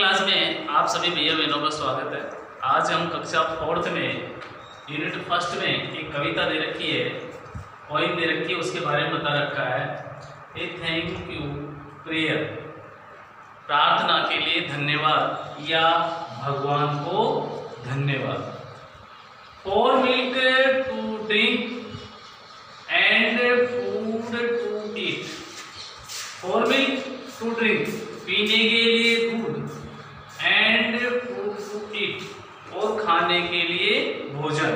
Class में आप सभी भैया बहनों का स्वागत है। आज हम कक्षा 4th में यूनिट 1 में एक कविता दे रखी है, पोइम दे रखी है, उसके बारे में बता रखा है। ए थैंक यू प्रेयर, प्रार्थना के लिए धन्यवाद या भगवान को धन्यवाद। For milk to drink and food to eat. For milk to drink, पीने के लिए दूध, एंड फूड टू ईट, और खाने के लिए भोजन।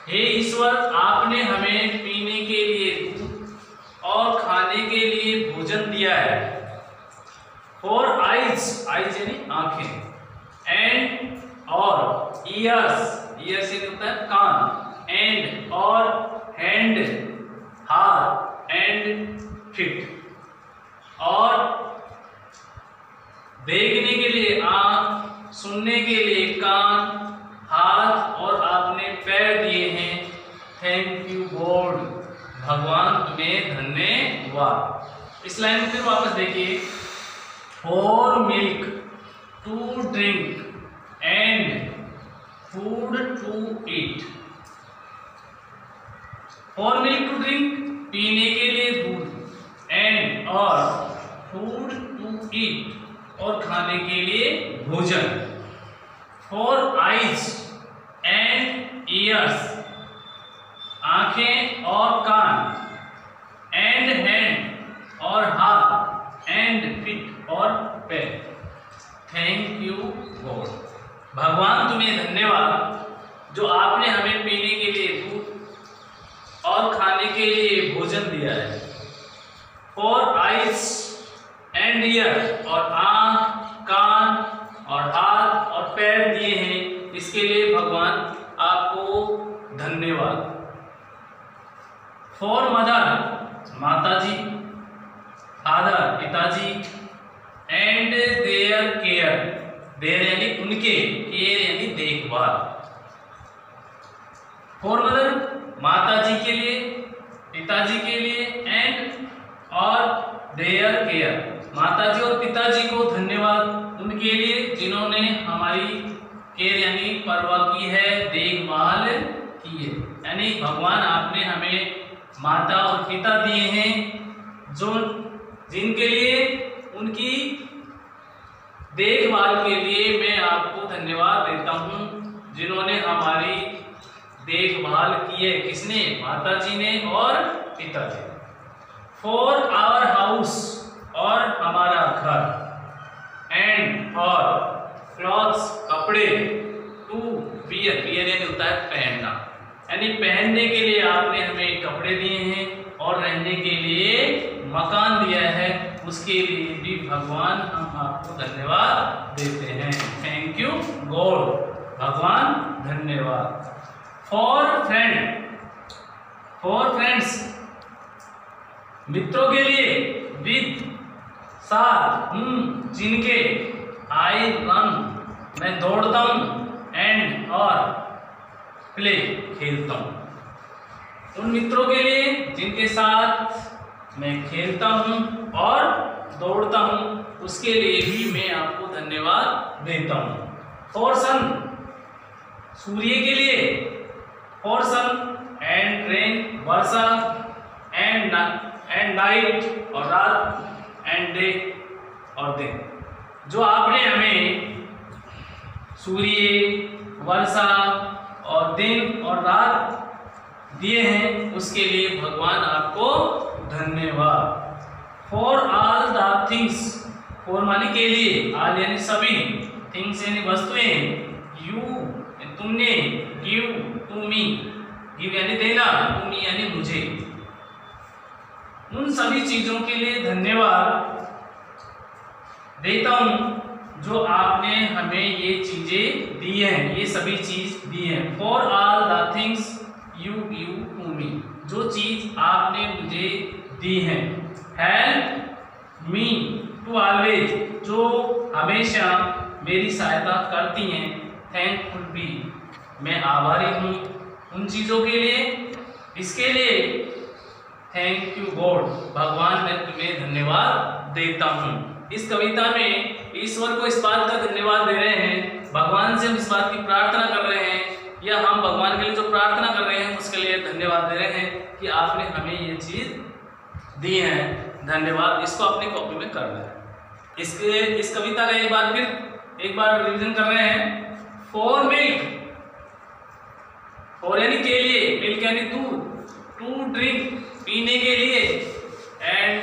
हे ईश्वर, आपने हमें पीने के लिए दूध और खाने के लिए भोजन दिया है। फॉर आइज, आइज यानी आंखें, एंड और ईयर्स, ईयर्स यानी होता है कान, एंड और हैंड हाथ, एंड फीट, और देखने के लिए आंख, सुनने के लिए कान, हाथ, और आपने पैर दिए हैं। थैंक यू गॉड, भगवान तुम्हें धन्यवाद। इस लाइन में फिर वापस देखिए। For milk to drink and food to eat. For milk to drink, पीने के लिए दूध, एंड और फूड टू ईट, और खाने के लिए भोजन। फॉर आइज एंड ईयर्स, आंखें और कान, एंड हैंड और हाथ, एंड फीट और पैर। थैंक यू गॉड, भगवान तुम्हें धन्यवाद जो आपने हमें पीने के लिए दूध और खाने के लिए भोजन दिया है। फॉर आइज एंड ईयर, और आंख, कान और हाथ और पैर दिए हैं, इसके लिए भगवान आपको धन्यवाद। फॉर मदर, माताजी, फादर, पिताजी, एंड देयर केयर, देयर यानी उनके, केयर यानी देखभाल। फॉर मदर, माताजी के लिए, पिताजी के लिए, एंड और देयर केयर, माताजी और पिताजी को धन्यवाद उनके लिए जिन्होंने हमारी केयर यानी परवाह की है, देखभाल की है। यानी भगवान आपने हमें माता और पिता दिए हैं जो जिनके लिए, उनकी देखभाल के लिए मैं आपको धन्यवाद देता हूँ, जिन्होंने हमारी देखभाल की है। किसने? माताजी ने और पिताजी। फॉर आवर हाउस, और हमारा घर, एंड और क्लॉथ्स, कपड़े, टू वियर, वियर यानी होता है पहनना, यानी पहनने के लिए आपने हमें कपड़े दिए हैं, और रहने के लिए मकान दिया है, उसके लिए भी भगवान हम आपको धन्यवाद देते हैं। थैंक यू गॉड, भगवान धन्यवाद। फॉर फ्रेंड, फॉर फ्रेंड्स, मित्रों के लिए, विद साथ, जिनके, आई रन, मैं दौड़ता हूँ, एंड और प्ले, खेलता हूँ। उन मित्रों के लिए जिनके साथ मैं खेलता हूँ और दौड़ता हूँ, उसके लिए भी मैं आपको धन्यवाद देता हूँ। फॉर सन, सूर्य के लिए, फॉर सन एंड रेन, वर्षा, एंड नाइट और रात, एंड डे और दिन। जो आपने हमें सूर्य, वर्षा और दिन और रात दिए हैं, उसके लिए भगवान आपको धन्यवाद। For all the things, for माने के लिए, ऑल यानी सभी, थिंग्स यानी वस्तुएं, यू तुमने, गिव टू मी, गिव यानी देना, टू मी यानी मुझे, उन सभी चीजों के लिए धन्यवाद देता हूं जो आपने हमें ये चीजें दी हैं, ये सभी चीज दी हैं। For all the things you give to me, जो चीज आपने मुझे दी हैं। हेल्प मी टू ऑलवेज, जो हमेशा मेरी सहायता करती हैं। थैंकफुल बी, मैं आभारी हूँ उन चीजों के लिए। इसके लिए थैंक यू गॉड, भगवान मैं तुम्हें धन्यवाद देता हूँ। इस कविता में ईश्वर को इस बात का धन्यवाद दे रहे हैं, भगवान से हम इस बात की प्रार्थना कर रहे हैं, या हम भगवान के लिए जो प्रार्थना कर रहे हैं उसके लिए धन्यवाद दे रहे हैं कि आपने हमें ये चीज दी है, धन्यवाद। इसको अपनी कॉपी में करना है। इस कविता का एक बार रिवीजन कर रहे हैं। फॉर मिल्क, फॉर यानी के लिए, मिल्क यानी दूध, टू ड्रिंक पीने के लिए, एंड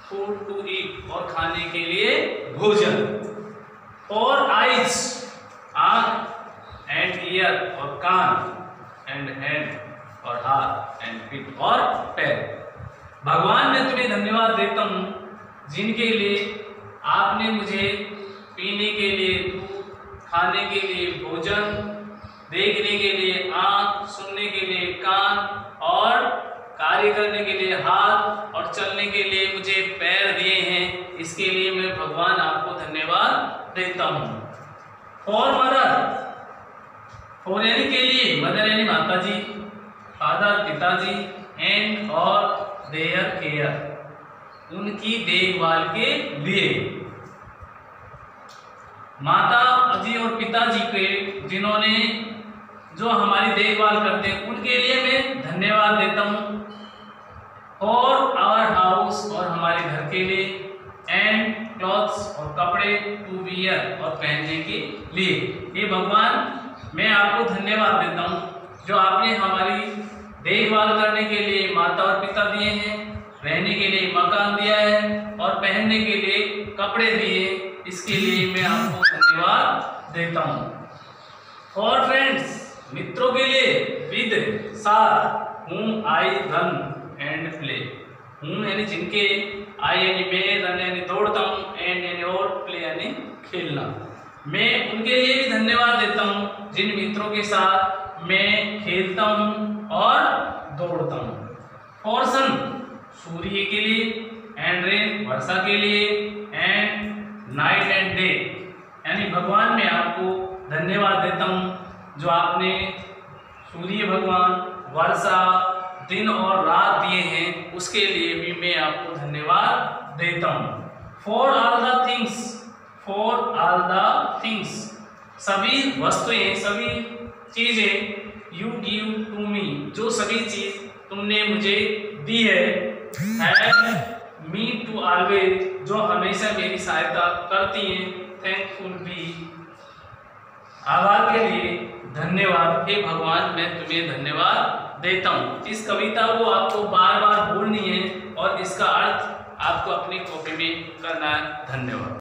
फूड टू ईट और खाने के लिए भोजन। फॉर आइज आंख, एंड ईयर और कान, एंड हैंड और हाथ, एंड फीट और पैर। भगवान मैं तुम्हें धन्यवाद देता हूँ जिनके लिए आपने मुझे पीने के लिए दूध, खाने के लिए भोजन, देखने के लिए आंख, सुनने के लिए कान और कार्य करने के लिए हाथ और चलने के लिए मुझे पैर दिए हैं। इसके लिए मैं भगवान आपको धन्यवाद देता हूँ। फॉर मदर, फॉर यानी के लिए, मदर यानी माता जी, फादर पिताजी, एंड और देयर केयर उनकी देखभाल के लिए। माता जी और पिताजी के जिन्होंने जो हमारी देखभाल करते हैं उनके लिए मैं धन्यवाद देता हूँ। और आवर हाउस और हमारे घर के लिए, एंड क्लॉथ्स और कपड़े, टू वियर और पहनने के लिए। ये भगवान मैं आपको धन्यवाद देता हूँ जो आपने हमारी देखभाल करने के लिए माता और पिता दिए हैं, रहने के लिए मकान दिया है और पहनने के लिए कपड़े दिए, इसके लिए मैं आपको धन्यवाद देता हूँ। फॉर फ्रेंड्स, मित्रों के लिए, विद साथ, whom I run and play, whom यानी जिनके, I यानी मैं, रन यानी दौड़ता हूँ, एंड यानी और, प्ले यानी खेलना। मैं उनके लिए भी धन्यवाद देता हूँ जिन मित्रों के साथ मैं खेलता हूँ और दौड़ता हूँ। फॉर सन, सूर्य के लिए, एंड रेन वर्षा के लिए, एंड नाइट एंड डे यानी भगवान मैं आपको धन्यवाद देता हूँ जो आपने सूर्य भगवान, वर्षा, दिन और रात दिए हैं, उसके लिए भी मैं आपको धन्यवाद देता हूँ। For all the things, for all the things सभी वस्तुएं, सभी चीजें, यू गिव टू मी जो सभी चीज तुमने मुझे दी है, हैव मी टू ऑलवेज जो हमेशा मेरी सहायता करती हैं, थैंकफुल बी आभार के लिए धन्यवाद। हे भगवान मैं तुम्हें धन्यवाद देता हूँ। इस कविता को आपको बार बार बोलनी है और इसका अर्थ आपको अपनी कॉपी में करना है। धन्यवाद।